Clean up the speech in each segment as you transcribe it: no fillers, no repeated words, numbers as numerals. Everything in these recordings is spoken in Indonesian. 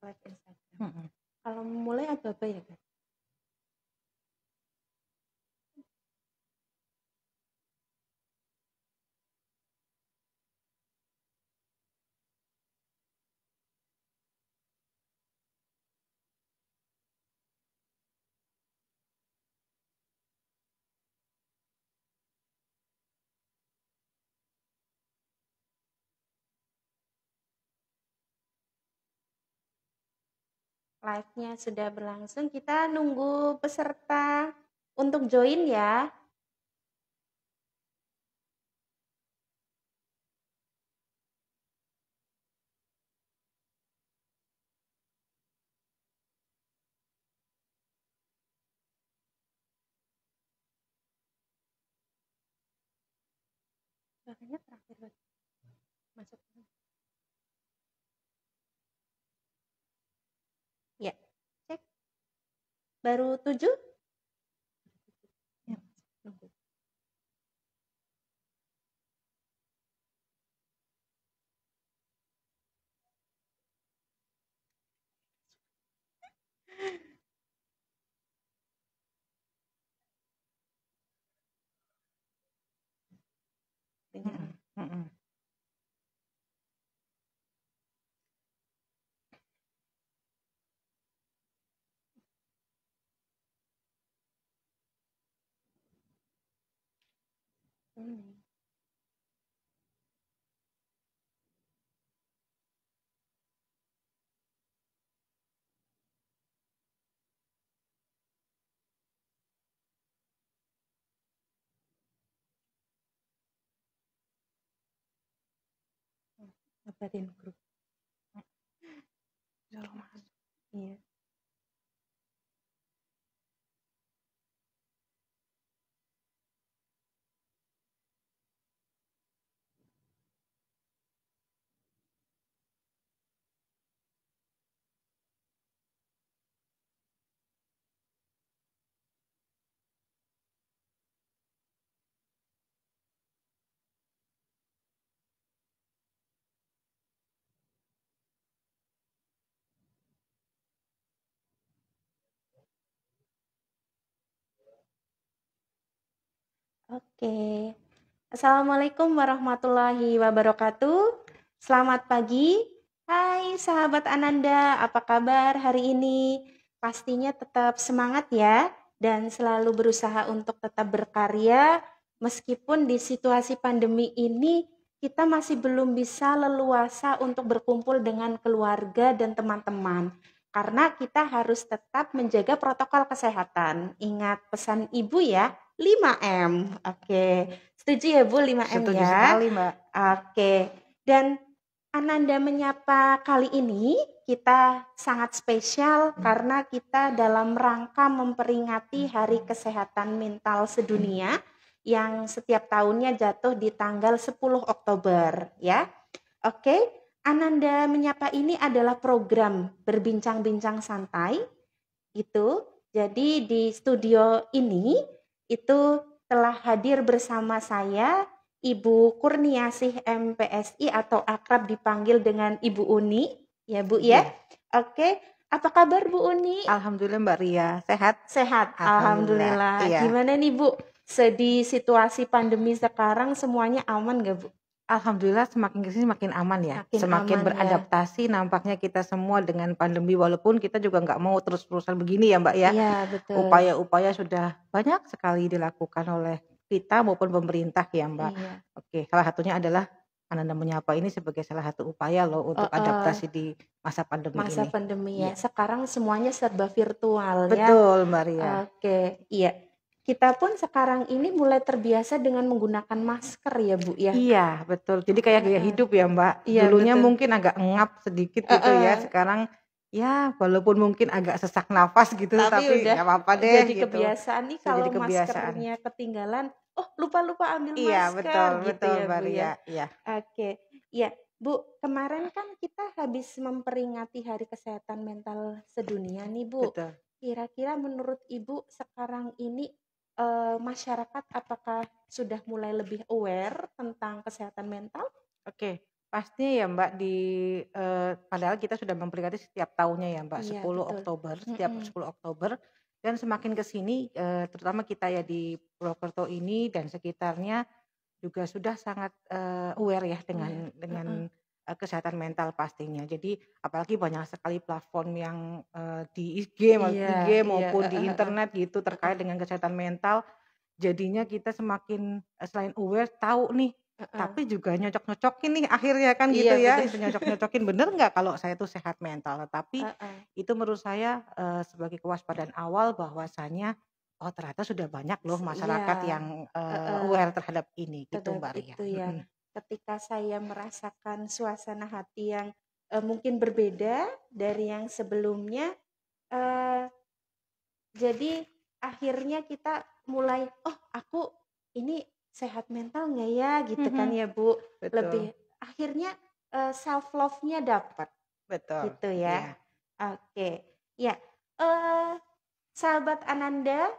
Live Instagram. Mhm. Kalau mulai apa-apa ya, Kak? Live-nya sudah berlangsung, kita nunggu peserta untuk join ya. Suaranya terakhir masuk. Ya, cek. Baru 7? Ya, nunggu. Mhm, mhm. Ngabarin grup. Iya. Oke. Assalamualaikum warahmatullahi wabarakatuh. Selamat pagi. Hai sahabat Ananda, apa kabar hari ini? Pastinya tetap semangat ya dan selalu berusaha untuk tetap berkarya meskipun di situasi pandemi ini kita masih belum bisa leluasa untuk berkumpul dengan keluarga dan teman-teman. Karena kita harus tetap menjaga protokol kesehatan. Ingat pesan ibu ya, 5M. Oke. Setuju ya Bu, 5M Setuju ya? sekali, Mbak. Oke. Dan Ananda Menyapa kali ini kita sangat spesial karena kita dalam rangka memperingati Hari Kesehatan Mental Sedunia yang setiap tahunnya jatuh di tanggal 10 Oktober ya. Oke, Ananda Menyapa ini adalah program berbincang-bincang santai gitu. Jadi di studio ini itu telah hadir bersama saya Ibu Kurniasih MPSI atau akrab dipanggil dengan Ibu Uni, ya Bu ya. Iya. Oke, apa kabar Bu Uni? Alhamdulillah Mbak Ria, sehat? Sehat, alhamdulillah. Iya. Gimana nih Bu? Di situasi pandemi sekarang semuanya aman gak Bu? Alhamdulillah semakin kesini semakin aman ya. Makin Semakin aman ya. beradaptasi nampaknya kita semua dengan pandemi walaupun kita juga nggak mau terus-terusan begini ya Mbak ya. Iya betul. Upaya-upaya sudah banyak sekali dilakukan oleh kita maupun pemerintah ya Mbak. Iya. Oke, salah satunya adalah Ananda Menyapa ini sebagai salah satu upaya loh untuk adaptasi di masa pandemi Masa ini. pandemi ya. Iya. Sekarang semuanya serba virtual ya. Betul Mbak Ria. Oke, iya. Kita pun sekarang ini mulai terbiasa dengan menggunakan masker ya Bu ya. Iya betul. Jadi kayak gaya hidup ya Mbak. Iya, Dulunya betul. mungkin agak ngap sedikit gitu ya. Sekarang ya walaupun mungkin agak sesak nafas gitu tapi udah nggak apa-apa deh jadi gitu. kebiasaan nih Sudah kalau jadi kebiasaan. maskernya ketinggalan, oh lupa ambil Iya masker gitu betul ya Mbak Bu ya. Ria. Iya. Oke, ya Bu, kemarin kan kita habis memperingati Hari Kesehatan Mental Sedunia nih Bu. Betul. Kira-kira menurut Ibu sekarang ini masyarakat apakah sudah mulai lebih aware tentang kesehatan mental? Oke. Pastinya ya Mbak padahal kita sudah memperingati setiap tahunnya ya Mbak, Iya, 10 betul. Oktober, setiap 10 Oktober dan semakin ke sini terutama kita ya di Purwokerto ini dan sekitarnya juga sudah sangat aware ya Aware. dengan kesehatan mental pastinya. Jadi apalagi banyak sekali platform yang di IG Iya, iya, maupun di internet gitu terkait dengan kesehatan mental. Jadinya kita semakin selain aware tahu nih, heeh. tapi juga nyocok-nyocokin nih akhirnya kan Iya, gitu ya, bener. itu nyocok-nyocokin, bener nggak kalau saya tuh sehat mental? Tapi Heeh. itu menurut saya sebagai kewaspadaan awal bahwasanya, oh ternyata sudah banyak loh Iya, masyarakat yang heeh. aware terhadap ini gitu Terhadap Mbak Ria. itu ya. Ketika saya merasakan suasana hati yang mungkin berbeda dari yang sebelumnya, eee, jadi akhirnya kita mulai, "Oh, aku ini sehat mental nggak ya?" Gitu kan ya, Bu. Betul Lebih akhirnya self love-nya dapat, betul, gitu ya. iya. Oke. Ya, eee, sahabat Ananda,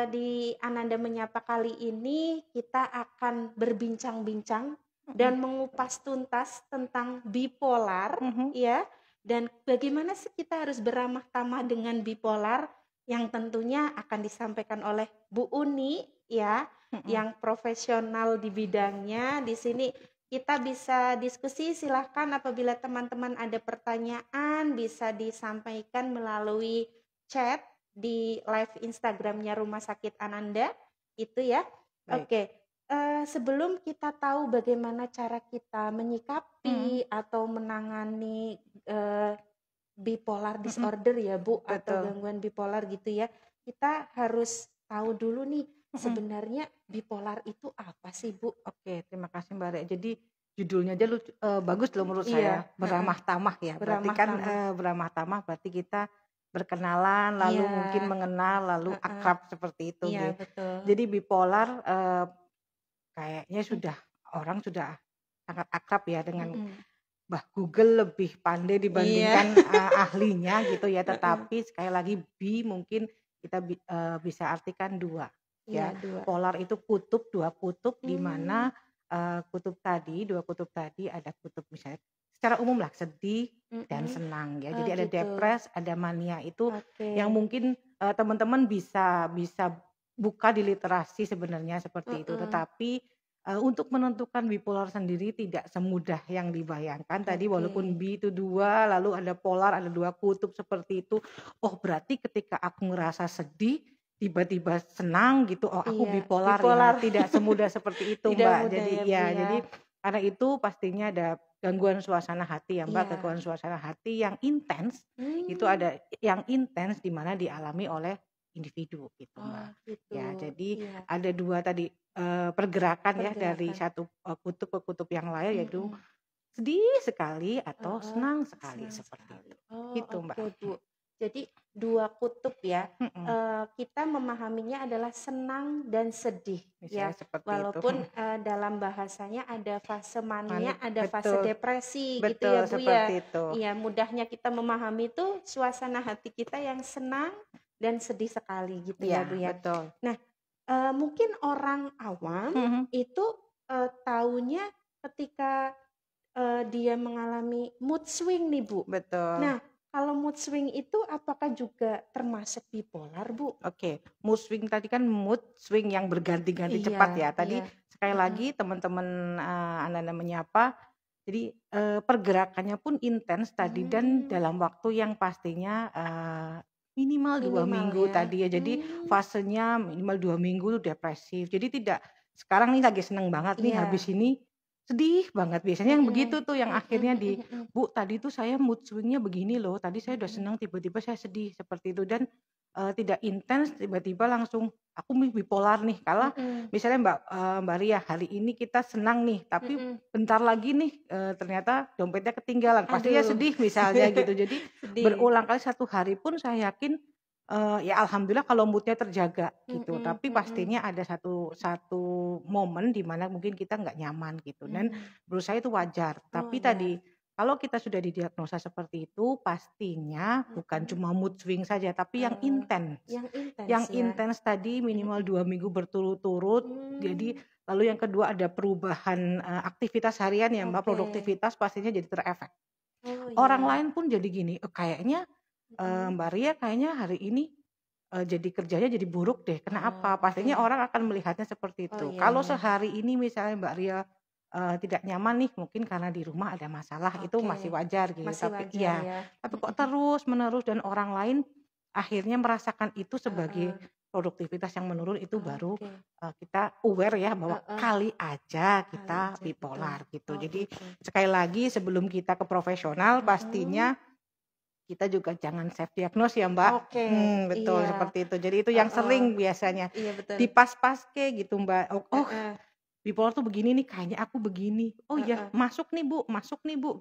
di Ananda Menyapa kali ini kita akan berbincang-bincang Mhm dan mengupas tuntas tentang bipolar mhm, ya, dan bagaimana sih kita harus beramah tamah dengan bipolar yang tentunya akan disampaikan oleh Bu Uni ya, mhm. yang profesional di bidangnya. Di sini kita bisa diskusi, silahkan apabila teman-teman ada pertanyaan bisa disampaikan melalui chat di live Instagramnya Rumah Sakit Ananda, itu ya. Baik. Oke, sebelum kita tahu bagaimana cara kita Mhm menyikapi atau menangani bipolar mhm, disorder ya Bu, atau betul, gangguan bipolar gitu ya, kita harus tahu dulu nih mhm. sebenarnya bipolar itu apa sih Bu? Oke, terima kasih Mbak Ria. Jadi judulnya aja bagus loh menurut Iya, saya, heeh, beramah tamah ya. Berarti beramah kan tamah. beramah tamah berarti kita berkenalan, lalu Iya, mungkin mengenal, lalu heeh, akrab seperti itu iya nggih. betul. Jadi bipolar kayaknya Mhm orang sudah sangat akrab ya dengan mhm. Google lebih pandai Iya, dibandingkan ahlinya gitu ya. heeh, Tetapi sekali lagi mungkin kita bisa artikan 2 iya ya. 2. Polar itu kutub, 2 kutub di Mmm, mana 2 kutub tadi ada kutub misalnya secara umum lah sedih dan mhm. senang ya. Oh Jadi ada gitu, depres, ada mania itu oke. yang mungkin teman-teman bisa buka di literasi sebenarnya seperti itu. Heeh, Tetapi untuk menentukan bipolar sendiri tidak semudah yang dibayangkan tadi oke. walaupun bi itu 2 lalu ada polar, ada 2 kutub seperti itu. Oh berarti ketika aku ngerasa sedih, tiba-tiba senang gitu, oh aku Iya, bipolar ya, bipolar tidak semudah seperti itu tidak Mbak. mudah Jadi ya Bu ya, ya. jadi karena itu pastinya ada gangguan suasana hati ya Mbak, Iya. gangguan suasana hati yang intens, itu Mmm, ada yang intens di mana dialami oleh individu gitu oh Mbak. gitu, Ya jadi iya, ada 2 tadi pergerakan ya dari pergerakan. satu kutub ke kutub yang lain yaitu Mhm. sedih sekali atau Heeh, senang sekali senang seperti sekali. itu. Oh, Gitu Mbak. oke, Bu. Jadi 2 kutub ya, Mhm, kita memahaminya adalah senang dan sedih ya. misalnya seperti itu. Walaupun, dalam bahasanya ada fase mania, ada fase Betul depresi gitu betul ya, Bu, seperti ya. itu. Iya, mudahnya kita memahami itu suasana hati kita yang senang dan sedih sekali gitu ya, Bu, Iya ya. betul. Nah, mungkin orang awam Mhm, itu, taunya ketika dia mengalami mood swing nih, Bu. betul. Nah, kalau mood swing itu apakah juga termasuk bipolar, Bu? Oke, mood swing tadi kan mood swing yang berganti-ganti Iya, cepat ya. iya. Tadi sekali Heeh. lagi teman-teman Anda menyapa, jadi pergerakannya pun intens tadi dan Mmm, dalam waktu yang pastinya minimal 2 minimal minggu ya. tadi ya. Jadi Mmm, fasenya minimal 2 minggu depresif. Jadi tidak sekarang nih lagi seneng banget nih habis iya. ini sedih banget. Biasanya yang Mhm, begitu tuh yang mhm, akhirnya mhm, mhm. "Bu, tadi tuh saya mood swing-nya begini loh. Tadi saya udah Mhm, senang tiba-tiba saya sedih." Seperti itu dan tidak intens tiba-tiba langsung, "Aku bipolar nih." Kalau mhm, misalnya Mbak Ria, hari ini kita senang nih, tapi mhm. bentar lagi nih, ternyata dompetnya ketinggalan, pastinya Aduh. sedih misalnya gitu. Jadi Sedih. berulang kali 1 hari pun saya yakin, ya alhamdulillah kalau mood-nya terjaga gitu. Mhm, Tapi mhm. pastinya ada satu satu momen di mana mungkin kita nggak nyaman gitu dan Mmm. menurut saya itu wajar. Oh, Tapi tadi wajar. Kalau kita sudah didiagnosa seperti itu, pastinya bukan cuma mood swing saja, tapi yang intens. Yang intens Yang ya. intens tadi minimal 2 minggu berturut-turut. Jadi lalu yang kedua ada perubahan aktivitas harian ya Mbak, produktivitas pastinya jadi terefek. Oh Orang iya. lain pun jadi gini, kayaknya Mbak Ria kayaknya hari ini jadi kerjanya jadi buruk deh. Kenapa? Pastinya orang akan melihatnya seperti Oh itu. iya, Kalau iya. sehari ini misalnya Mbak Ria tidak nyaman nih, mungkin karena di rumah ada masalah, itu masih wajar gitu. Masih Tapi wajar ya. tapi kok terus-menerus dan orang lain akhirnya merasakan itu sebagai produktivitas yang menurun, itu baru kita aware ya bahwa kali aja kita bipolar gitu. Jadi sekali lagi sebelum kita ke profesional pastinya kita juga jangan self diagnose ya Mbak. Betul iya. seperti itu. Jadi itu yang sering biasanya Iya betul. dipas-paske gitu Mbak. Oh, bipolar tuh begini nih, kayaknya aku begini. Oh iya, masuk nih Bu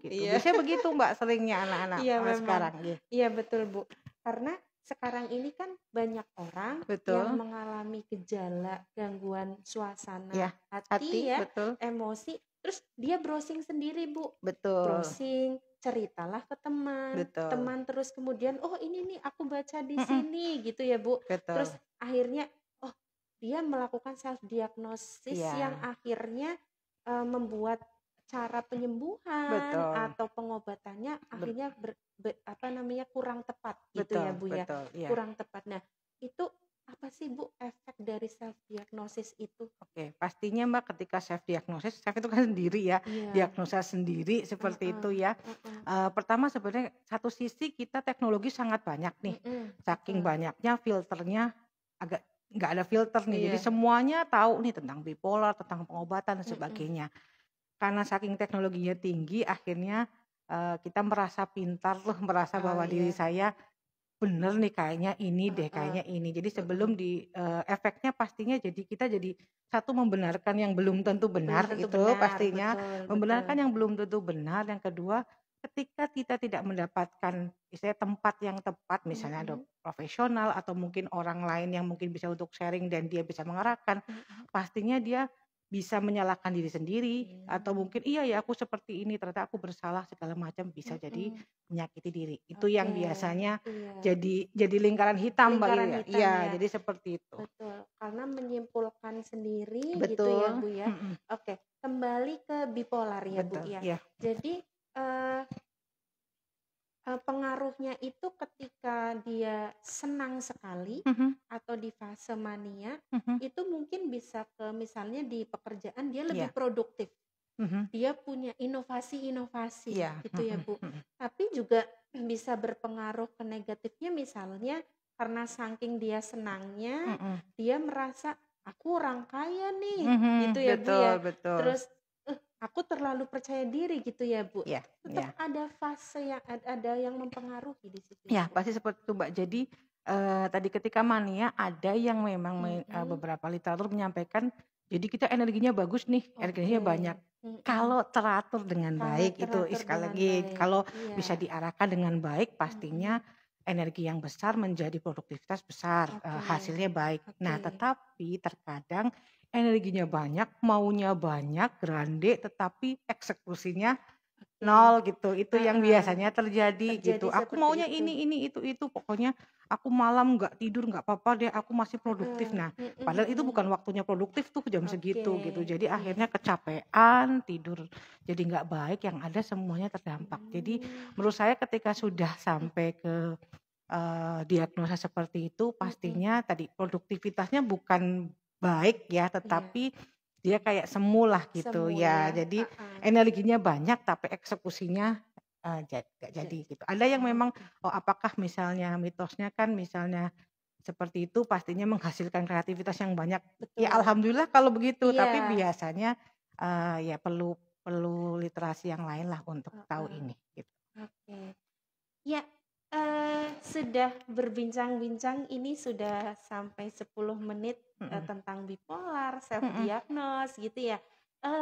gitu. Iya. Biasanya begitu Mbak seringnya anak-anak Iya memang. sekarang. Iya betul Bu. Karena sekarang ini kan banyak orang yang mengalami gejala gangguan suasana Ya, hati ya, betul. emosi, terus dia browsing sendiri Bu. Betul. Browsing, ceritalah ke teman, Betul. teman terus kemudian oh ini nih aku baca di sini gitu ya Bu. Betul. Terus akhirnya oh dia melakukan self diagnosis yang akhirnya membuat cara penyembuhan atau pengobatannya akhirnya kurang tepat gitu ya Bu ya. Kurang tepat. Nah, itu apa sih Bu efek dari self diagnosis itu? Oke, pastinya Mbak ketika self diagnosis, self itu kan sendiri ya, diagnosa sendiri seperti itu ya. Pertama sebenarnya satu sisi kita teknologi sangat banyak nih, saking banyaknya filternya agak nggak ada filter nih, jadi semuanya tahu nih tentang bipolar, tentang pengobatan dan sebagainya. Karena saking teknologinya tinggi, akhirnya kita merasa pintar loh, merasa bahwa diri saya bener nih kayaknya ini deh, kayaknya ini. Jadi sebelum efeknya pastinya jadi kita jadi satu membenarkan yang belum tentu benar itu pastinya, membenarkan yang belum tentu benar. Yang kedua, ketika kita tidak mendapatkan istilahnya tempat yang tepat, misalnya ada profesional atau mungkin orang lain yang mungkin bisa untuk sharing dan dia bisa mengarahkan, pastinya dia bisa menyalahkan diri sendiri atau mungkin iya ya aku seperti ini, ternyata aku bersalah segala macam, bisa jadi menyakiti diri. Itu yang biasanya jadi lingkaran hitam Mbak. Iya, jadi seperti itu. Betul, karena menyimpulkan sendiri gitu ya Bu ya. Oke, kembali ke bipolar ya Bu ya. Jadi pengaruhnya itu ketika dia senang sekali atau di fase mania, itu mungkin bisa ke misalnya di pekerjaan dia lebih produktif. Dia punya inovasi-inovasi gitu ya Bu. Tapi juga bisa berpengaruh ke negatifnya misalnya karena saking dia senangnya, dia merasa aku orang kaya nih gitu ya Bu ya. Terus aku terlalu percaya diri gitu ya Bu. Tetap ada fase yang ada yang mempengaruhi di situ. Ya, pasti seperti itu Mbak. Jadi tadi ketika mania ada yang memang beberapa literatur menyampaikan jadi kita energinya bagus nih, energinya banyak. Kalau teratur dengan baik itu sekali lagi kalau bisa diarahkan dengan baik pastinya energi yang besar menjadi produktivitas besar, hasilnya baik. Nah, tetapi terkadang energinya banyak, maunya banyak, grande, tetapi eksekusinya nol gitu. Itu yang biasanya terjadi gitu. Aku maunya ini, itu. Pokoknya aku malam nggak tidur nggak apa-apa deh, aku masih produktif. Nah, padahal itu bukan waktunya produktif tuh jam segitu gitu. Jadi akhirnya kecapean, tidur jadi nggak baik, yang ada semuanya terdampak. Jadi menurut saya ketika sudah sampai ke diagnosa seperti itu, pastinya tadi produktivitasnya bukan baik ya, tetapi dia kayak semu lah gitu ya. Jadi energinya banyak tapi eksekusinya gak jadi gitu. Ada yang memang apakah misalnya mitosnya kan misalnya seperti itu pastinya menghasilkan kreativitas yang banyak. Ya alhamdulillah kalau begitu, tapi biasanya ya perlu literasi yang lain lah untuk tahu ini gitu. Ya, sudah berbincang-bincang ini sudah sampai 10 menit tentang bipolar, self diagnose gitu ya.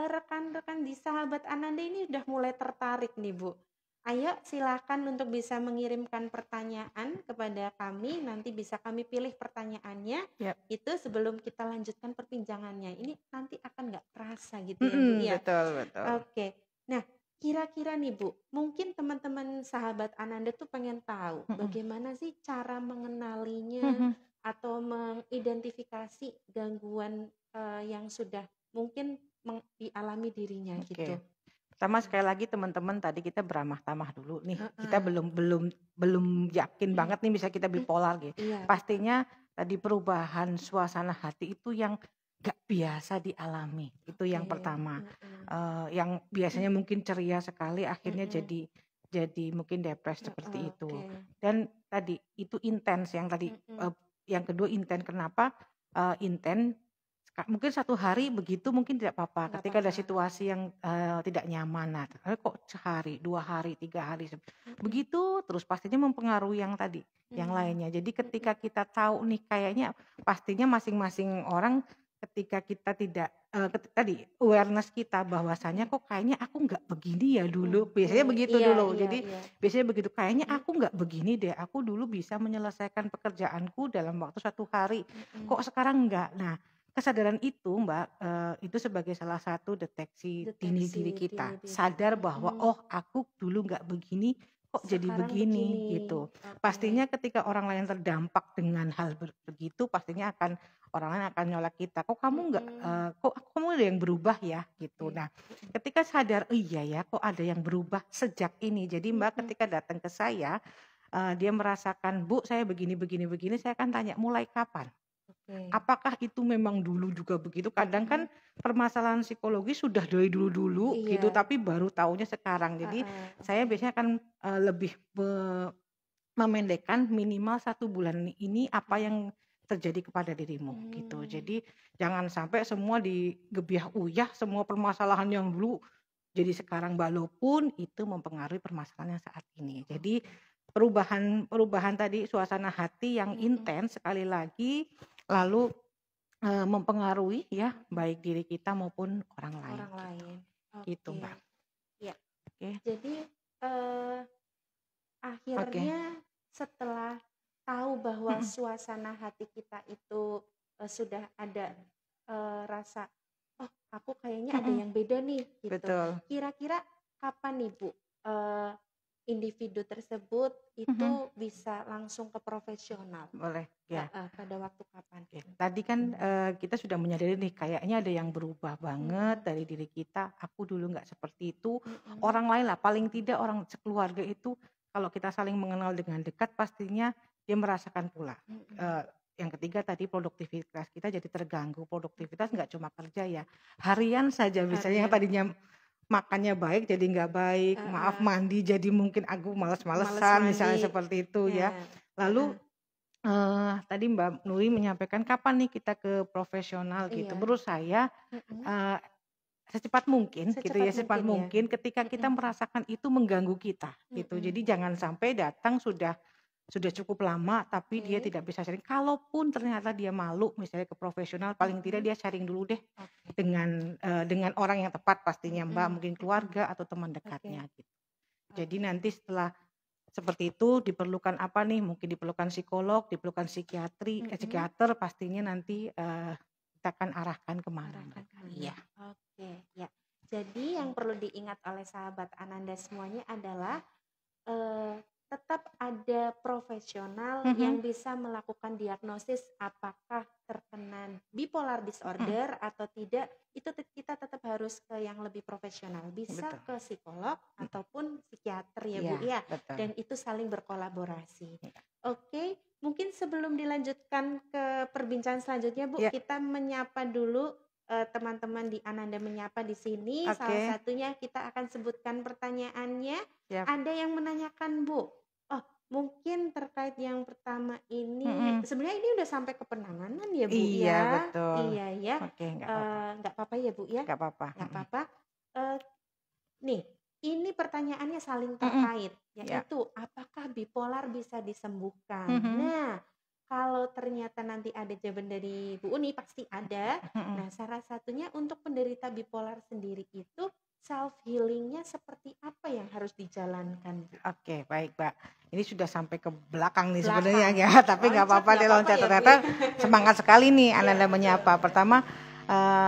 Rekan-rekan di Sahabat Ananda ini udah mulai tertarik nih Bu. Ayo silakan untuk bisa mengirimkan pertanyaan kepada kami, nanti bisa kami pilih pertanyaannya. Itu sebelum kita lanjutkan perbincangannya. Ini nanti akan nggak terasa gitu ya Bu ya. Betul. Oke. Nah, Kira-kira nih Bu, mungkin teman-teman sahabat Ananda tuh pengen tahu bagaimana sih cara mengenalinya atau mengidentifikasi gangguan yang sudah mungkin dialami dirinya gitu. Pertama sekali lagi teman-teman tadi kita beramah tamah dulu nih. Kita belum yakin banget nih bisa kita bipolar gitu. Pastinya tadi perubahan suasana hati itu yang gak biasa dialami. Itu yang pertama. Yang biasanya mungkin ceria sekali akhirnya jadi mungkin depresi seperti itu. Dan tadi itu intens yang tadi yang kedua intens. Kenapa intens? Mungkin satu hari begitu mungkin tidak apa-apa ketika ada situasi yang tidak nyaman. Kok sehari, 2 hari, 3 hari begitu terus pastinya mempengaruhi yang tadi yang lainnya. Jadi ketika kita tahu nih kayaknya pastinya masing-masing orang ketika kita tidak tadi awareness kita bahwasanya kok kayaknya aku nggak begini ya dulu, biasanya begitu dulu. Jadi biasanya begitu, kayaknya aku nggak begini deh, aku dulu bisa menyelesaikan pekerjaanku dalam waktu 1 hari, kok sekarang enggak. Nah, kesadaran itu Mbak, itu sebagai salah satu deteksi dini diri kita. Sadar bahwa aku dulu nggak begini, kok jadi begini gitu. Pastinya ketika orang lain terdampak dengan hal begitu, pastinya orang lain akan nyolek kita. Kok kamu nggak, kok kamu ada yang berubah ya gitu. Nah, ketika sadar, iya ya, kok ada yang berubah sejak ini. Jadi Mbak ketika datang ke saya, dia merasakan, Bu, saya begini, saya akan tanya, mulai kapan? Apakah itu memang dulu juga begitu? Kadang kan permasalahan psikologi sudah dari dulu-dulu gitu, tapi baru taunya sekarang. Jadi saya biasanya akan lebih memendekkan minimal 1 bulan ini apa yang terjadi kepada dirimu gitu. Jadi jangan sampai semua digebiah uyah semua permasalahan yang dulu jadi sekarang, walaupun itu mempengaruhi permasalahan yang saat ini. Jadi perubahan tadi suasana hati yang intens sekali lagi lalu mempengaruhi ya baik diri kita maupun orang lain. Gitu Mbak. Ya. Jadi akhirnya setelah tahu bahwa suasana hati kita itu sudah ada rasa aku kayaknya ada yang beda nih gitu. Betul. Kira-kira kapan nih Bu individu tersebut itu bisa langsung ke profesional? Boleh ya. Pada waktu kapan? Tadi kan kita sudah menyadari nih kayaknya ada yang berubah banget dari diri kita. Aku dulu nggak seperti itu. Orang lain lah, paling tidak orang sekeluarga itu kalau kita saling mengenal dengan dekat pastinya dia merasakan pula. Yang ketiga tadi produktivitas kita jadi terganggu. Produktivitas nggak cuma kerja ya, harian saja misalnya yang tadinya makannya baik jadi nggak baik, maaf mandi jadi mungkin aku males-malesan misalnya seperti itu ya. Lalu tadi Mbak Nuri menyampaikan kapan nih kita ke profesional gitu. Menurut saya secepat mungkin gitu ya, secepat mungkin ketika kita merasakan itu mengganggu kita gitu. Jadi jangan sampai datang sudah cukup lama tapi dia tidak bisa sharing. Kalaupun ternyata dia malu misalnya ke profesional, paling tidak dia sharing dulu deh dengan orang yang tepat pastinya Mbak, mungkin keluarga atau teman dekatnya gitu. Jadi nanti setelah seperti itu diperlukan apa nih? Mungkin diperlukan psikolog, diperlukan psikiater pastinya nanti kita akan arahkan kemana. Iya. Ya. Jadi yang perlu diingat oleh sahabat Ananda semuanya adalah tetap ada profesional yang bisa melakukan diagnosis apakah terkena bipolar disorder atau tidak. Itu kita tetap harus ke yang lebih profesional, bisa ke psikolog ataupun psikiater ya Bu ya. Dan itu saling berkolaborasi. Oke, mungkin sebelum dilanjutkan ke perbincangan selanjutnya Bu, kita menyapa dulu teman-teman di Ananda Menyapa di sini. Salah satunya kita akan sebutkan pertanyaannya. Ada yang menanyakan Bu, mungkin terkait yang pertama ini, sebenarnya ini udah sampai ke penanganan ya Bu ya? Iya betul. Iya ya. Nggak apa-apa ya Bu ya? Nggak apa-apa. Nih, ini pertanyaannya saling terkait, yaitu apakah bipolar bisa disembuhkan? Nah, kalau ternyata nanti ada jawaban dari Bu Uni, pasti ada. Nah, salah satunya untuk penderita bipolar sendiri itu self healingnya seperti apa yang harus dijalankan? Oke, baik Mbak. Ini sudah sampai ke belakang nih sebenarnya ya, tapi nggak apa-apa deh loncat. Ternyata semangat sekali nih Ananda Menyapa. Pertama,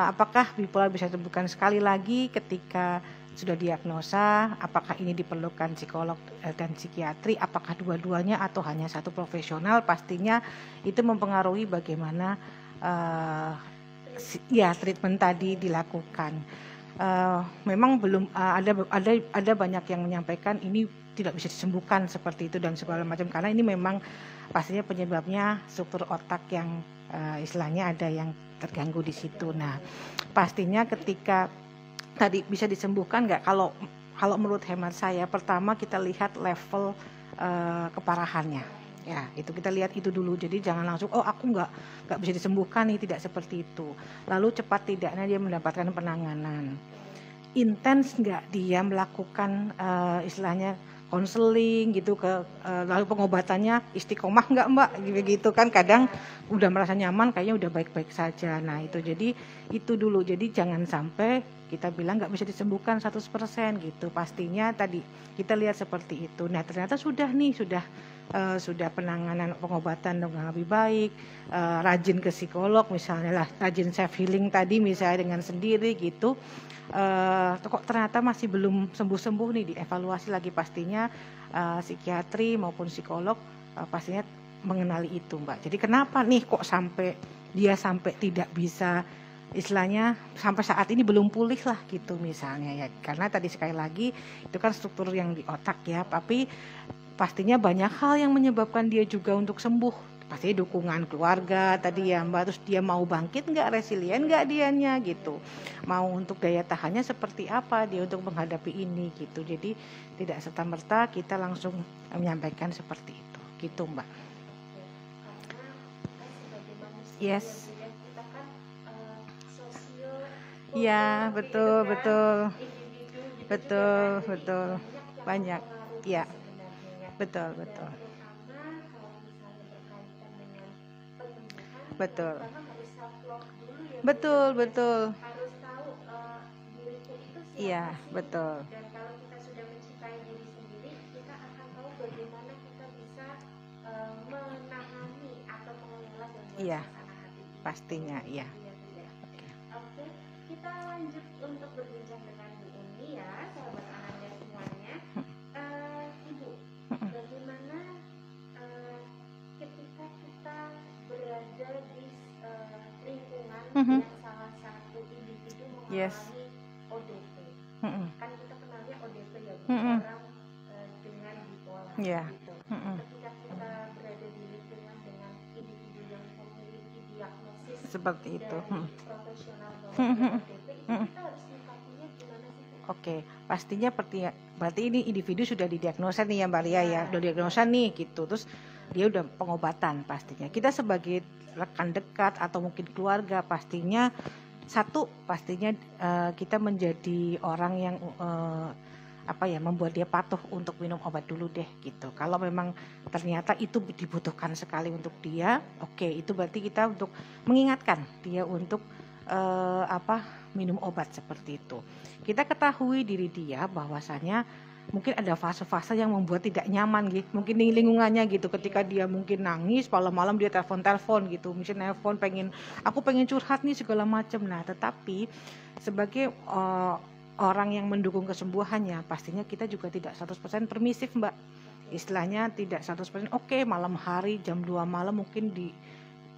apakah bipolar bisa disembuhkan? Sekali lagi ketika sudah diagnosa, apakah ini diperlukan psikolog dan psikiatri, apakah dua-duanya atau hanya satu profesional, pastinya itu mempengaruhi bagaimana treatment tadi dilakukan. Memang belum ada banyak yang menyampaikan ini tidak bisa disembuhkan seperti itu dan segala macam, karena ini memang pastinya penyebabnya struktur otak yang istilahnya ada yang terganggu di situ. Nah, pastinya ketika tadi bisa disembuhkan nggak? Kalau menurut hemat saya, pertama kita lihat level keparahannya. Ya, itu kita lihat itu dulu. Jadi jangan langsung aku nggak bisa disembuhkan nih, tidak seperti itu. Lalu cepat tidaknya dia mendapatkan penanganan. Intens nggak dia melakukan istilahnya konseling gitu lalu pengobatannya istiqomah nggak Mbak gitu kan, kadang udah merasa nyaman kayaknya udah baik-baik saja. Nah itu, jadi itu dulu. Jadi jangan sampai kita bilang nggak bisa disembuhkan 100% gitu. Pastinya tadi kita lihat seperti itu. Nah ternyata sudah penanganan pengobatan dengan lebih baik, rajin ke psikolog misalnya lah, rajin self healing tadi misalnya dengan sendiri gitu. Kok ternyata masih belum sembuh-sembuh nih, dievaluasi lagi. Pastinya psikiatri maupun psikolog pastinya mengenali itu Mbak. Jadi kenapa nih kok sampai tidak bisa, istilahnya sampai saat ini belum pulih lah gitu misalnya ya, karena tadi sekali lagi itu kan struktur yang di otak ya, tapi pastinya banyak hal yang menyebabkan dia juga untuk sembuh. Pasti dukungan keluarga tadi ya Mbak, terus dia mau bangkit nggak, resilient nggak dianya gitu, mau untuk daya tahannya seperti apa dia untuk menghadapi ini gitu. Jadi tidak serta-merta kita langsung menyampaikan seperti itu gitu Mbak. Yes. Ya betul banyak ya, betul iya betul. Dan kalau kita sudah mencintai diri sendiri, kita akan tahu bagaimana kita bisa menangani atau mengelola gangguan suasana hati. Pastinya iya. Oke, kita lanjut untuk berbincang dengan Bu Uni ya, sahabat Ananda semuanya. Ibu, bagaimana ketika kita berada di lingkungan yang salah satu individu mengalami ODP? Kan kita kenalnya ODP ya, orang dengan bipolar gitu. Ketika kita berada di lingkungan dengan individu yang memiliki diagnosis seperti itu profesional bahwa ODP, itu kita harus menyikapinya gimana sih? Oke, pastinya berarti ini individu sudah didiagnosa nih ya Mbak Lia ya, udah diagnosa nih gitu, terus dia udah pengobatan. Pastinya kita sebagai rekan dekat atau mungkin keluarga, pastinya kita menjadi orang yang membuat dia patuh untuk minum obat dulu deh gitu. Kalau memang ternyata itu dibutuhkan sekali untuk dia, oke, itu berarti kita untuk mengingatkan dia untuk minum obat seperti itu. Kita ketahui diri dia bahwasanya mungkin ada fase-fase yang membuat tidak nyaman gitu, mungkin di lingkungannya gitu, ketika dia mungkin nangis malam-malam dia telepon gitu, misalnya aku pengen curhat nih segala macam. Nah tetapi sebagai orang yang mendukung kesembuhannya, pastinya kita juga tidak 100% permisif Mbak, istilahnya tidak 100% oke, malam hari jam 2 malam mungkin di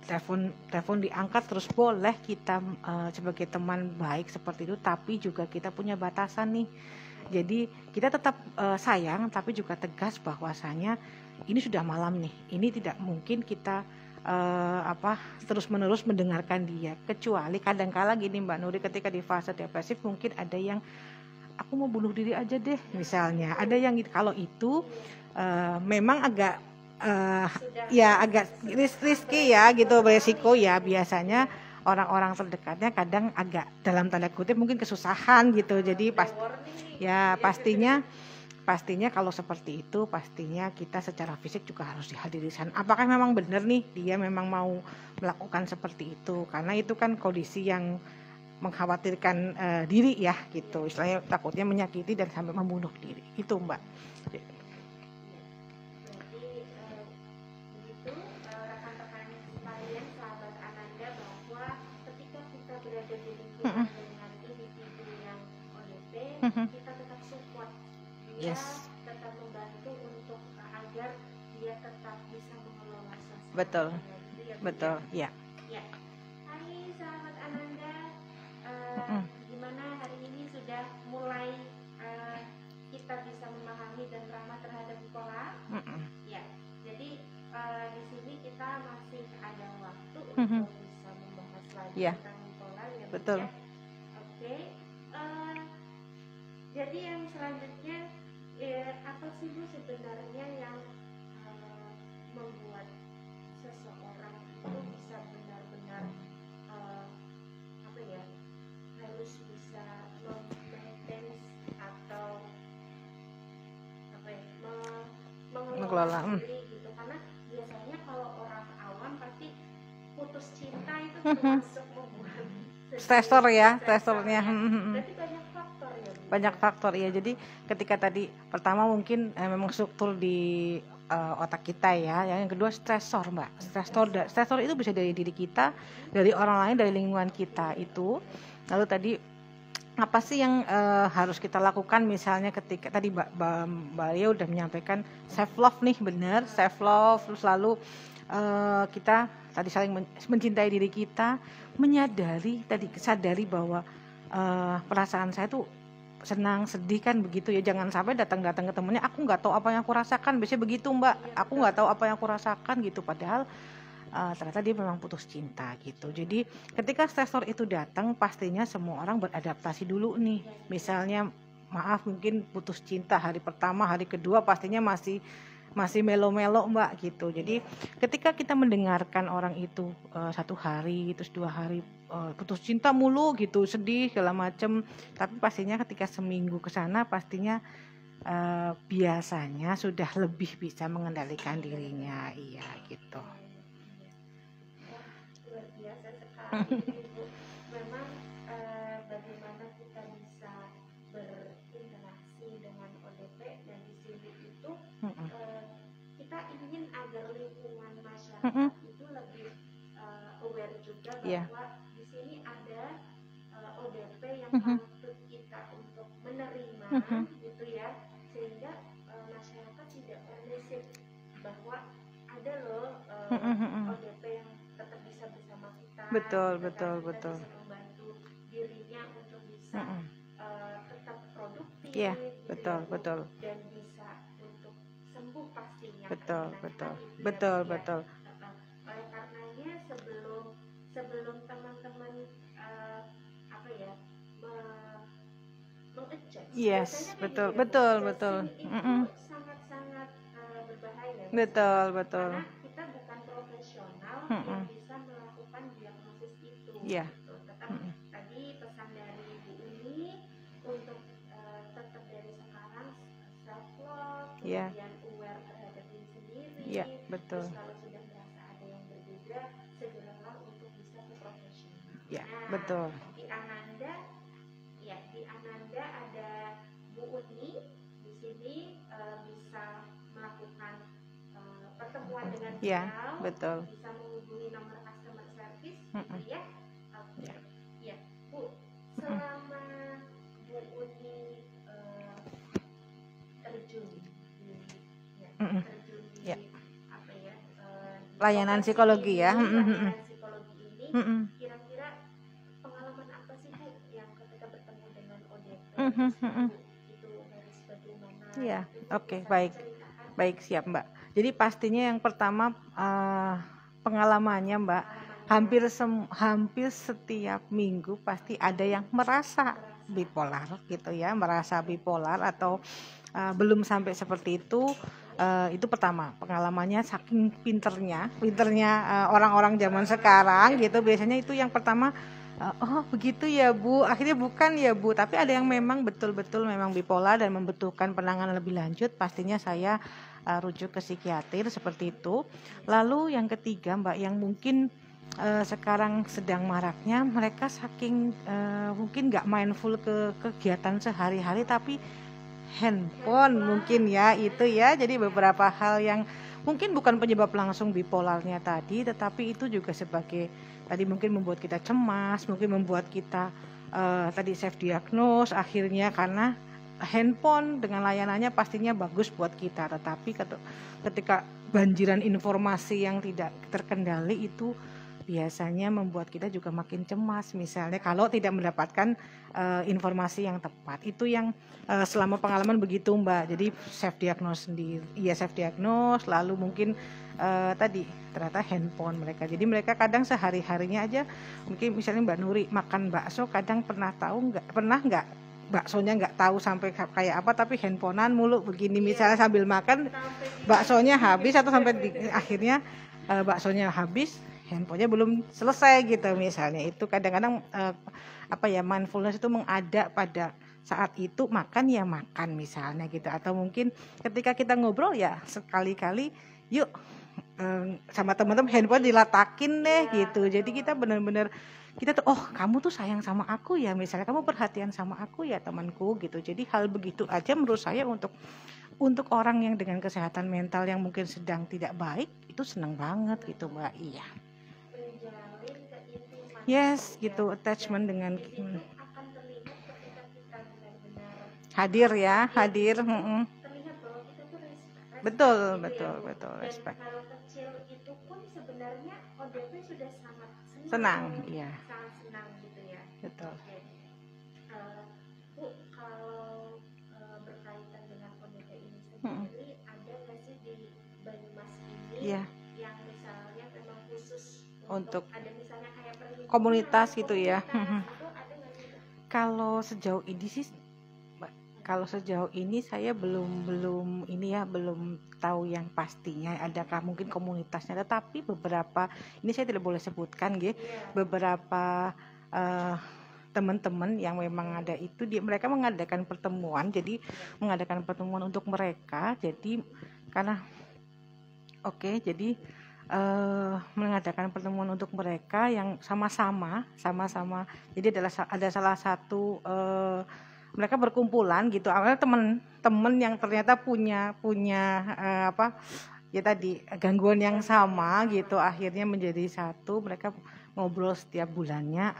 telepon diangkat terus boleh kita sebagai teman baik seperti itu, tapi juga kita punya batasan nih. Jadi kita tetap sayang tapi juga tegas bahwasanya ini sudah malam nih, ini tidak mungkin kita terus-menerus mendengarkan dia, kecuali kadang-kala gini Mbak Nuri, ketika di fase depresif mungkin ada yang aku mau bunuh diri aja deh misalnya, ada yang kalau itu memang agak agak risky ya gitu, beresiko ya, biasanya orang-orang terdekatnya kadang agak dalam tanda kutip mungkin kesusahan gitu. Jadi pastinya kalau seperti itu, pastinya kita secara fisik juga harus dihadiri sana. Apakah memang benar nih dia memang mau melakukan seperti itu, karena itu kan kondisi yang mengkhawatirkan diri ya gitu, istilahnya takutnya menyakiti dan sampai membunuh diri itu Mbak. Dengan individu yang ODP, kita Yes. tetap membantu untuk agar dia tetap bisa mengelola suasana. Betul. Gitu ya, Bu, Betul, ya. Ya. Hai sahabat Ananda, gimana hari ini sudah mulai kita bisa memahami dan ramah terhadap bipolar? Ya. Jadi di sini kita masih ada waktu untuk bisa membahas lagi tentang bipolar ya, Bu. Betul. Ya. Oke. Jadi yang selanjutnya apa sih, Bu, sebenarnya yang membuat seseorang itu bisa benar-benar harus bisa maintenance atau mengelola diri gitu, karena biasanya kalau orang awam pasti putus cinta itu termasuk membuat stresor ya, stresornya. Berarti banyak faktor ya, Bu? Banyak faktor ya. Jadi ketika tadi pertama mungkin memang struktur di otak kita ya. Yang kedua stresor, Mbak. Stresor itu bisa dari diri kita, dari orang lain, dari lingkungan kita itu. Lalu tadi apa sih yang harus kita lakukan, misalnya ketika tadi Mbak Lia udah menyampaikan self love nih, benar, self love, terus lalu kita tadi saling mencintai diri kita, sadari bahwa perasaan saya tuh senang, sedih kan begitu ya. Jangan sampai datang ke temennya, aku nggak tahu apa yang aku rasakan, biasanya begitu, Mbak, aku nggak tahu apa yang aku rasakan gitu, padahal ternyata dia memang putus cinta gitu. Jadi ketika stresor itu datang, pastinya semua orang beradaptasi dulu nih. Misalnya maaf, mungkin putus cinta hari pertama, hari kedua pastinya masih melo-melo, Mbak, gitu. Jadi ketika kita mendengarkan orang itu 1 hari, terus 2 hari putus cinta mulu gitu, sedih segala macem, tapi pastinya ketika seminggu ke sana pastinya biasanya sudah lebih bisa mengendalikan dirinya, iya gitu. Luar biasa sekali, Ibu. Memang bagaimana kita bisa berinteraksi dengan ODP, dan di sini itu kita ingin agar lingkungan masyarakat itu lebih aware juga bahwa di sini ada ODP yang patut kita untuk menerima, gitu ya, sehingga masyarakat tidak permisif bahwa ada loh ODP yang tetap bisa bersama kita. Betul. Bisa membantu dirinya untuk bisa tetap produktif. Iya, betul. Dan bisa untuk sembuh pastinya. Betul. Oleh karenanya sebelum teman-teman meng-adjust. Yes, betul. Itu sangat-sangat berbahaya. Betul. Karena kita bukan profesional yang bisa melakukan diagnosis itu. Iya. Gitu. Tetap tadi pesan dari Bu Uni untuk tetap dari sekarang self love, kemudian aware terhadap diri sendiri. Iya, betul. Terus kalau sudah merasa ada yang berbeda, segeralah untuk bisa ke profesional. Iya, betul. Di Ananda ada Bu Uni di sini, bisa melakukan pertemuan dengan beliau. Iya, betul. Bisa menghubungi nomor customer service, gitu ya. Oke. Ya, Bu, selama Bu Uni terjun di layanan psikologi ya. Layanan psikologi ini, kira-kira pengalaman apa sih, Bu, yang ketika bertemu dengan ODP itu harus bagaimana? Iya, oke, baik, siap, Mbak. Jadi pastinya yang pertama pengalamannya, Mbak, hampir setiap minggu pasti ada yang merasa bipolar gitu ya, merasa bipolar atau belum sampai seperti itu. Itu pertama, pengalamannya saking pinternya orang-orang zaman sekarang gitu, biasanya itu yang pertama, oh begitu ya, Bu, akhirnya bukan ya, Bu, tapi ada yang memang betul-betul memang bipolar dan membutuhkan penanganan lebih lanjut, pastinya saya rujuk ke psikiater seperti itu. Lalu yang ketiga, Mbak, yang mungkin sekarang sedang maraknya, mereka saking mungkin nggak mindful ke kegiatan sehari-hari, tapi handphone mungkin ya, itu ya. Jadi beberapa hal yang mungkin bukan penyebab langsung bipolarnya tadi, tetapi itu juga sebagai tadi mungkin membuat kita cemas, mungkin membuat kita tadi self diagnose akhirnya, karena handphone dengan layanannya pastinya bagus buat kita, tetapi ketika banjiran informasi yang tidak terkendali itu biasanya membuat kita juga makin cemas, misalnya kalau tidak mendapatkan informasi yang tepat. Itu yang selama pengalaman begitu Mbak, jadi self diagnose sendiri, self diagnose, lalu mungkin tadi ternyata handphone mereka, jadi mereka kadang sehari-harinya aja, mungkin misalnya Mbak Nuri makan bakso, kadang pernah nggak baksonya nggak tahu sampai kayak apa, tapi handphonean mulu begini, misalnya sambil makan baksonya habis, atau sampai akhirnya baksonya habis, handphonenya belum selesai gitu misalnya. Itu kadang-kadang mindfulness itu mengada pada saat itu, makan ya makan misalnya gitu, atau mungkin ketika kita ngobrol ya sekali-kali yuk sama teman-teman handphone dilatakin deh gitu. Jadi kita benar-benar kita tuh, oh kamu tuh sayang sama aku ya, misalnya kamu perhatian sama aku ya temanku gitu. Jadi hal begitu aja menurut saya untuk orang yang dengan kesehatan mental yang mungkin sedang tidak baik itu senang banget gitu Mbak. Iya. Yes, gitu, attachment dengan hadir ya, hadir. Betul, respect. Kalau kecil itu pun sebenarnya ODP sudah sangat senang, iya. Sangat senang gitu ya. Betul. Bu, kalau berkaitan dengan ODP ini sendiri, ada nggak sih di Banyumas ini yang misalnya memang khusus untuk ada misalnya kayak komunitas gitu ya? Itu ada nggak sih? Kalau sejauh ini saya belum tahu yang pastinya adakah mungkin komunitasnya, tetapi beberapa, ini saya tidak boleh sebutkan beberapa teman-teman yang memang ada itu, mereka mengadakan pertemuan, jadi mengadakan pertemuan untuk mereka, jadi karena jadi mengadakan pertemuan untuk mereka yang sama-sama, jadi ada salah satu mereka berkumpulan gitu, awalnya teman-teman yang ternyata punya tadi gangguan yang sama gitu, akhirnya menjadi satu, mereka ngobrol setiap bulannya.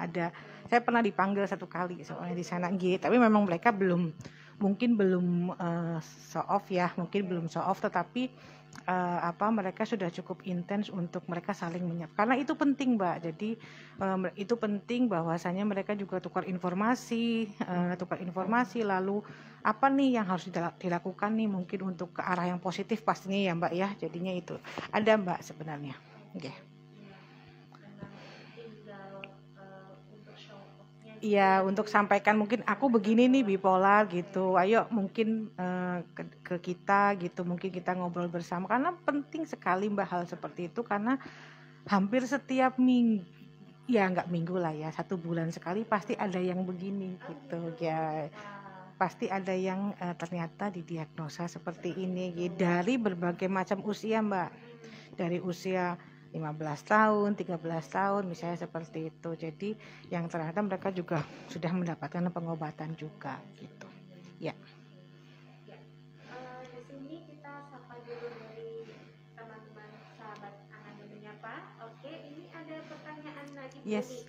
Saya pernah dipanggil satu kali soalnya di sana tapi memang mereka mungkin belum show off, tetapi mereka sudah cukup intens untuk mereka saling menyiapkan, karena itu penting Mbak. Jadi itu penting bahwasanya mereka juga tukar informasi, lalu apa nih yang harus dilakukan nih, mungkin untuk ke arah yang positif pastinya ya Mbak ya. Jadinya itu ada Mbak sebenarnya. Iya, untuk sampaikan mungkin aku begini nih bipolar gitu, ayo mungkin ke kita gitu, mungkin kita ngobrol bersama, karena penting sekali Mbak hal seperti itu, karena hampir setiap minggu, ya nggak minggu lah ya, 1 bulan sekali pasti ada yang begini gitu ya, pasti ada yang ternyata didiagnosa seperti ini dari berbagai macam usia Mbak, dari usia 15 tahun, 13 tahun misalnya seperti itu. Jadi yang ternyata mereka juga sudah mendapatkan pengobatan juga gitu. Ya. Di sini kita sapa dulu dari teman-teman sahabat Ananda Menyapa. Oke, ini ada pertanyaan lagi. Yes.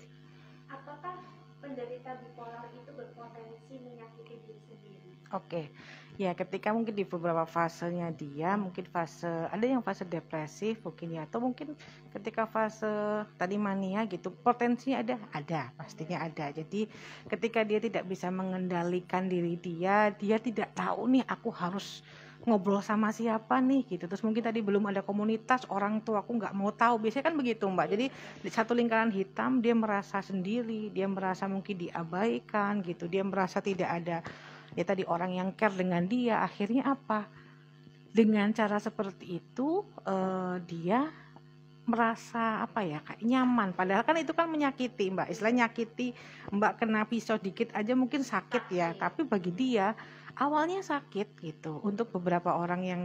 Apakah penderita bipolar itu berpotensi menyakiti diri sendiri? Oke. Ya, ketika mungkin di beberapa fasenya dia, mungkin ada yang fase depresif mungkin ya, atau mungkin ketika fase tadi mania gitu, potensinya ada, pastinya ada. Jadi ketika dia tidak bisa mengendalikan diri dia tidak tahu nih aku harus ngobrol sama siapa nih gitu, terus mungkin tadi belum ada komunitas, orang tua aku nggak mau tahu, biasanya kan begitu Mbak. Jadi di satu lingkaran hitam dia merasa sendiri, dia merasa mungkin diabaikan gitu, dia merasa tidak ada tadi orang yang care dengan dia. Akhirnya apa, dengan cara seperti itu dia merasa kayak nyaman, padahal kan itu kan menyakiti Mbak, istilah nyakiti Mbak, kena pisau dikit aja mungkin sakit ya, tapi bagi dia awalnya sakit gitu. Untuk beberapa orang yang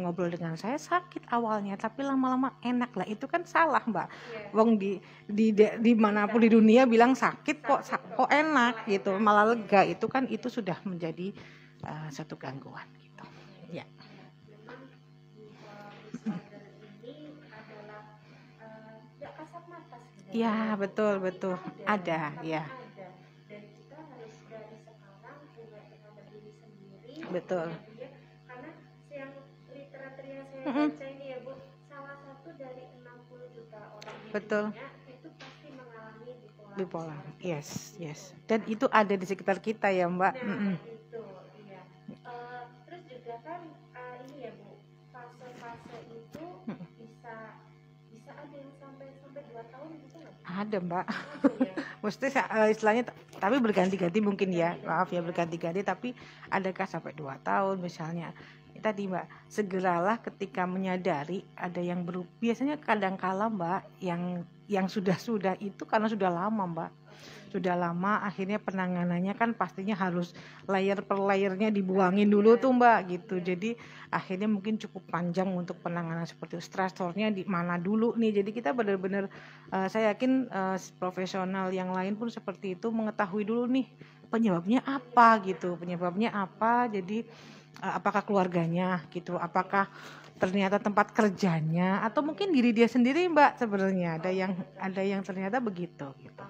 ngobrol dengan saya sakit awalnya, tapi lama-lama enak lah. Itu kan salah Mbak. Wong di manapun di dunia bilang sakit kok enak gitu, malah lega, itu kan itu sudah menjadi satu gangguan gitu. Ya. Ya, betul. Ada ya. Dan kita harus dari sekarang mulai mengenal diri sendiri Betul. Ya, karena yang literatur yang saya baca ini ya Bu, salah satu dari 60 juta orang di dunia itu pasti mengalami bipolar. Yes. Dan itu ada di sekitar kita ya Mbak. Nah, itu iya. Terus juga kan ini ya Bu, fase-fase itu bisa ada yang sampai 2 tahun gitu nggak? Ada Mbak. Ya. Mesti istilahnya tapi berganti-ganti mungkin ya. Maaf ya berganti-ganti, tapi adakah sampai 2 tahun misalnya. Tadi Mbak, segeralah ketika menyadari ada yang biasanya kadang-kala Mbak yang sudah itu karena sudah lama Mbak. Sudah lama akhirnya penanganannya kan pastinya harus layer per layernya dibuangin dulu tuh Mbak gitu. Jadi akhirnya mungkin cukup panjang untuk penanganan seperti stresornya di mana dulu nih. Jadi kita benar-benar saya yakin profesional yang lain pun seperti itu mengetahui dulu nih penyebabnya apa gitu. Jadi apakah keluarganya gitu, apakah ternyata tempat kerjanya atau mungkin diri dia sendiri Mbak sebenarnya ada yang ternyata begitu gitu.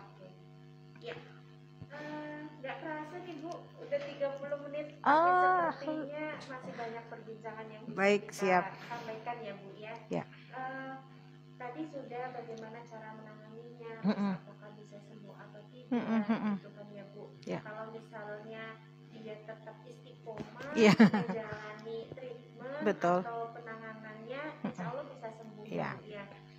Nggak kerasa nih Bu, udah 30 menit, tapi sepertinya masih banyak perbincangan yang bisa kita sampaikan ya Bu ya. Tadi sudah bagaimana cara menanganinya, apakah bisa sembuh atau tidak, gitu kan ya Bu. Kalau misalnya dia tetap istiqomah menjalani treatment atau penanganannya, insya Allah bisa sembuh ya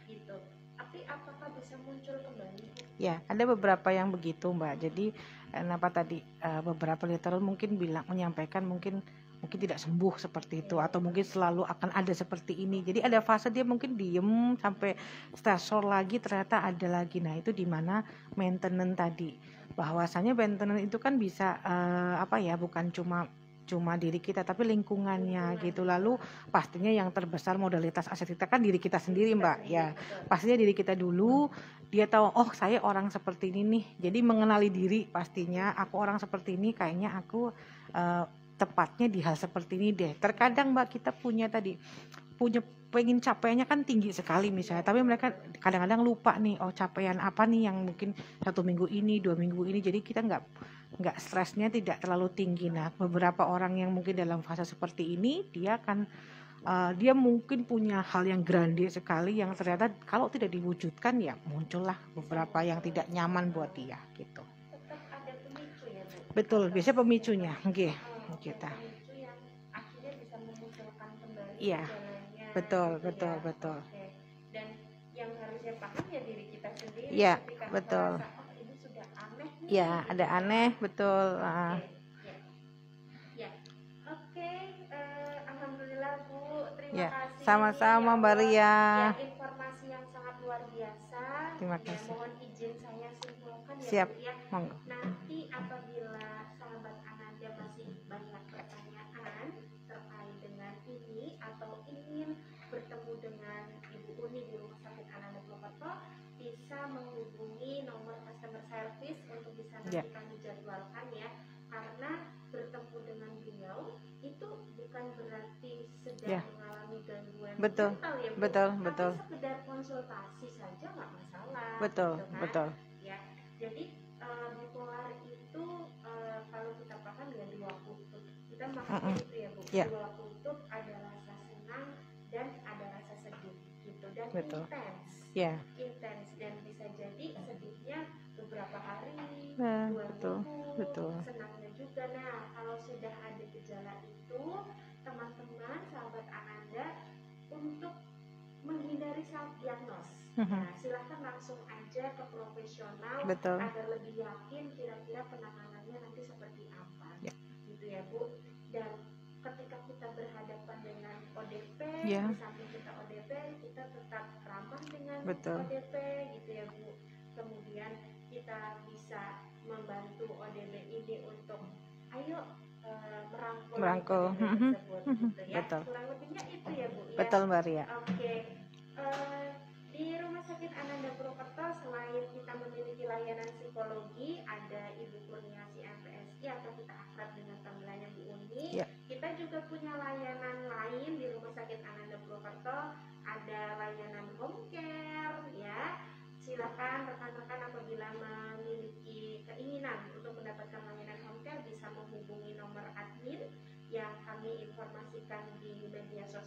gitu. Tapi apakah bisa muncul kembali? Ya, ada beberapa yang begitu Mbak. Jadi kenapa tadi beberapa literatur mungkin menyampaikan mungkin tidak sembuh seperti itu atau mungkin selalu akan ada seperti ini. Jadi ada fase dia mungkin diem sampai stresor lagi ternyata ada lagi. Nah, itu di mana maintenance tadi. Bahwasanya maintenance itu kan bisa bukan cuma diri kita tapi lingkungannya gitu. Lalu pastinya yang terbesar modalitas aset kita kan diri kita sendiri Mbak ya. Pastinya diri kita dulu, dia tahu oh saya orang seperti ini nih. Jadi mengenali diri pastinya aku orang seperti ini, kayaknya aku tepatnya di hal seperti ini deh. Terkadang Mbak kita punya pengen capaiannya kan tinggi sekali misalnya, tapi mereka kadang-kadang lupa nih oh capaian apa nih yang mungkin 1 minggu ini 2 minggu ini, jadi kita nggak stresnya tidak terlalu tinggi. Nah beberapa orang yang mungkin dalam fase seperti ini dia akan dia mungkin punya hal yang grande sekali yang ternyata kalau tidak diwujudkan ya muncullah beberapa yang tidak nyaman buat dia gitu. Tetap ada pemicu ya Bu? Betul, biasanya pemicunya kita. Pemicu yang akhirnya bisa memunculkan kembali Iya. Betul. Dan yang harusnya paham ya diri kita sendiri. Iya, betul. Merasa, oh ini sudah aneh nih. Iya, ada aneh, betul. Oke. Alhamdulillah Bu, terima kasih. Sama-sama Mbak Ria. Informasi yang sangat luar biasa. Terima kasih. Mohon izin saya simpulkan ya Siap. Bu ya. Monggo. Nanti apabila sahabat Ananda masih banyak pertanyaan terkait dengan ini atau ingin bertemu dengan Ibu Uni di Rumah Sakit Ananda Purwokerto, bisa menghubungi nomor customer service untuk bisa nanti kami jadwalkan ya. Karena bertemu dengan beliau itu bukan berarti sedang mengalami gangguan mental ya Bu. Betul. Tapi sekedar konsultasi saja nggak masalah. Betul. Ya, jadi bipolar itu kalau kita paham ya dua kutub. Kita maksudnya itu ya Bu. Dua kutub, ada rasa senang dan ada rasa sedih gitu, dan intens dan bisa jadi sedihnya beberapa hari, 2 minggu, senangnya juga. Nah, kalau sudah ada gejala itu, teman-teman sahabat Ananda untuk menghindari self diagnos. Nah, silahkan langsung aja ke profesional agar lebih yakin kira-kira penanganannya nanti seperti apa, gitu ya Bu. Dan ketika kita berhadapan dengan ODP, di samping kita ODP, kita tetap ramah dengan ODP, gitu ya Bu. Kemudian kita bisa membantu ODP ini untuk ayo merangkul tersebut, gitu ya. Kurang lebihnya itu ya Bu ya. Betul Mbak Ria. Oke. Di Rumah Sakit Ananda Purwokerto selain kita memiliki layanan psikologi, ada Ibu Kurniasi MPSI atau kita akrab dengan panggilannya Bu Uni. Kita juga punya layanan lain di Rumah Sakit Ananda Purwokerto, ada layanan home care ya. Silakan rekan-rekan apabila memiliki keinginan untuk mendapatkan layanan home care bisa menghubungi nomor admin yang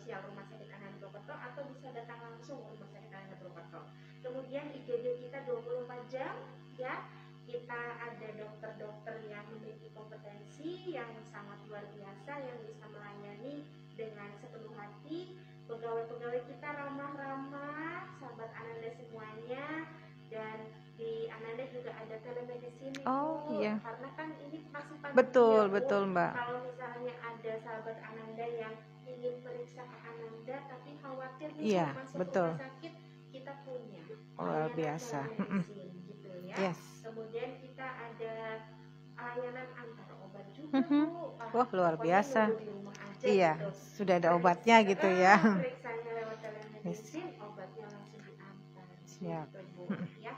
sosial Rumah Sakit Ananda Purwokerto atau bisa datang langsung ke Rumah Sakit Ananda Purwokerto. Kemudian IGD kita 24 jam ya. Kita ada dokter-dokter yang memiliki kompetensi yang sangat luar biasa yang bisa melayani dengan sepenuh hati. Pegawai-pegawai kita ramah-ramah, sahabat Ananda semuanya. Dan di Ananda juga ada telemedicine iya. karena kan ini masih pandemi. Betul, ya, betul Mbak. Kalau misalnya ada sahabat Ananda yang ingin periksa ke Ananda tapi khawatir nih masuk betul. rumah sakit, kita punya luar biasa. gitu ya. Yes. Kemudian kita ada layanan antar obat juga Bu. Wah, luar biasa. Di rumah aja, iya, gitu. Sudah ada obatnya gitu ya. Periksanya lewat telemedicine, obatnya langsung diantar. Siap. Gitu, Bu, ya.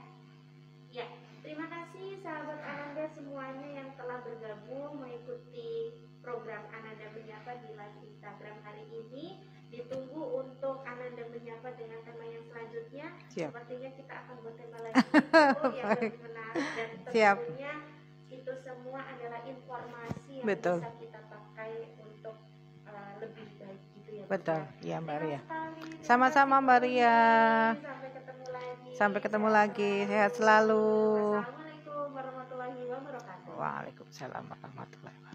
Ya, terima kasih sahabat Ananda semuanya yang telah bergabung mengikuti program Ananda Menyapa di live Instagram hari ini. Ditunggu untuk Ananda Menyapa dengan tema yang selanjutnya. Siap. Sepertinya kita akan buat tema lagi yang lebih menarik dan tentunya itu semua adalah informasi yang bisa kita pakai untuk lebih baik gitu ya. Betul, ya Mbak Ria. Sama-sama Mbak Ria. Sampai ketemu lagi. Sehat selalu. Assalamualaikum warahmatullahi wabarakatuh. Waalaikumsalam warahmatullahi wabarakatuh.